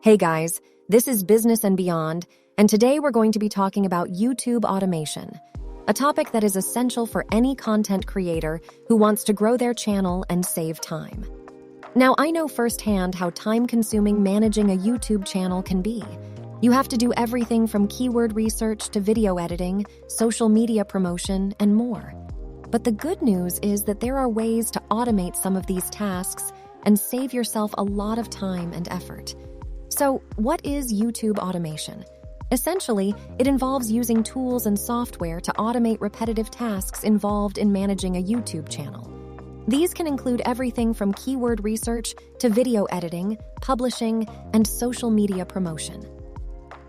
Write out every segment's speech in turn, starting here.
Hey guys, this is Business and Beyond, and today we're going to be talking about YouTube automation, a topic that is essential for any content creator who wants to grow their channel and save time. Now, I know firsthand how time-consuming managing a YouTube channel can be. You have to do everything from keyword research to video editing, social media promotion, and more. But the good news is that there are ways to automate some of these tasks and save yourself a lot of time and effort. So, what is YouTube automation? Essentially, it involves using tools and software to automate repetitive tasks involved in managing a YouTube channel. These can include everything from keyword research to video editing, publishing, and social media promotion.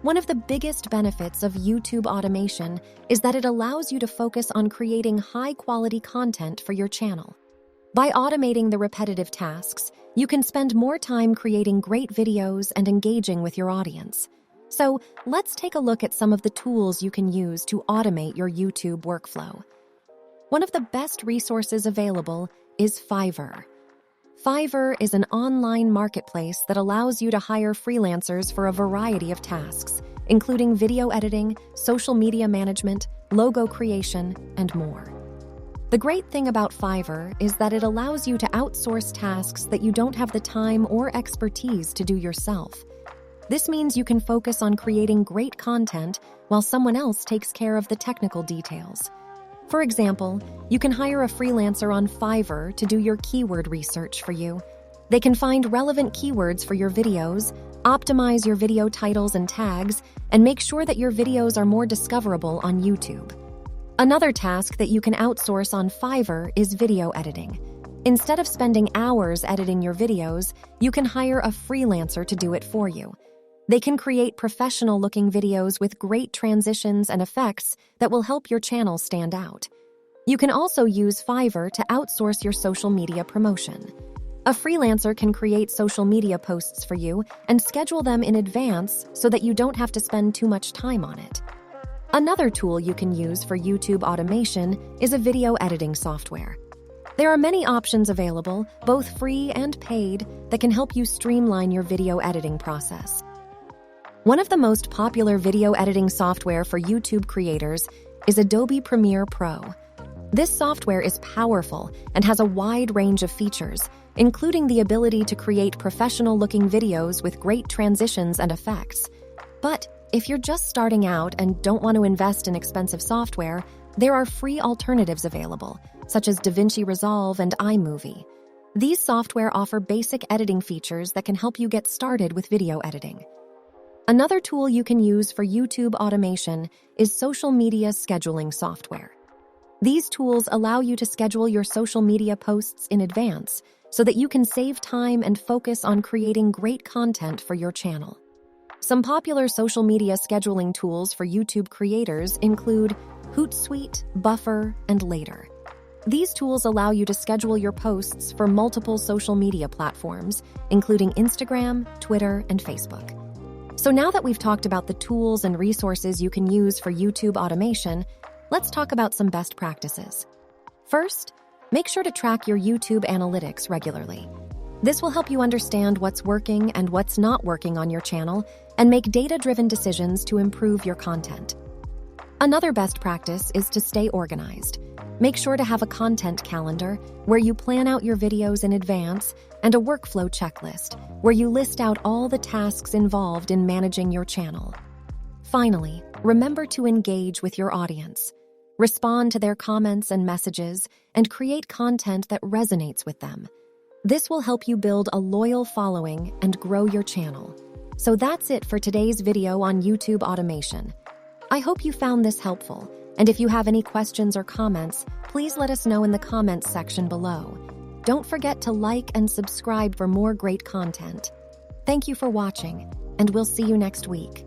One of the biggest benefits of YouTube automation is that it allows you to focus on creating high-quality content for your channel. By automating the repetitive tasks, you can spend more time creating great videos and engaging with your audience. So, let's take a look at some of the tools you can use to automate your YouTube workflow. One of the best resources available is Fiverr. Fiverr is an online marketplace that allows you to hire freelancers for a variety of tasks, including video editing, social media management, logo creation, and more. The great thing about Fiverr is that it allows you to outsource tasks that you don't have the time or expertise to do yourself. This means you can focus on creating great content while someone else takes care of the technical details. For example, you can hire a freelancer on Fiverr to do your keyword research for you. They can find relevant keywords for your videos, optimize your video titles and tags, and make sure that your videos are more discoverable on YouTube. Another task that you can outsource on Fiverr is video editing. Instead of spending hours editing your videos, you can hire a freelancer to do it for you. They can create professional-looking videos with great transitions and effects that will help your channel stand out. You can also use Fiverr to outsource your social media promotion. A freelancer can create social media posts for you and schedule them in advance so that you don't have to spend too much time on it. Another tool you can use for YouTube automation is a video editing software. There are many options available, both free and paid, that can help you streamline your video editing process. One of the most popular video editing software for YouTube creators is Adobe Premiere Pro. This software is powerful and has a wide range of features, including the ability to create professional-looking videos with great transitions and effects. But if you're just starting out and don't want to invest in expensive software, there are free alternatives available, such as DaVinci Resolve and iMovie. These software offer basic editing features that can help you get started with video editing. Another tool you can use for YouTube automation is social media scheduling software. These tools allow you to schedule your social media posts in advance so that you can save time and focus on creating great content for your channel. Some popular social media scheduling tools for YouTube creators include Hootsuite, Buffer, and Later. These tools allow you to schedule your posts for multiple social media platforms, including Instagram, Twitter, and Facebook. So now that we've talked about the tools and resources you can use for YouTube automation, let's talk about some best practices. First, make sure to track your YouTube analytics regularly. This will help you understand what's working and what's not working on your channel and make data-driven decisions to improve your content. Another best practice is to stay organized. Make sure to have a content calendar where you plan out your videos in advance and a workflow checklist where you list out all the tasks involved in managing your channel. Finally, remember to engage with your audience. Respond to their comments and messages and create content that resonates with them. This will help you build a loyal following and grow your channel. So that's it for today's video on YouTube automation. I hope you found this helpful, and if you have any questions or comments, please let us know in the comments section below. Don't forget to like and subscribe for more great content. Thank you for watching, and we'll see you next week.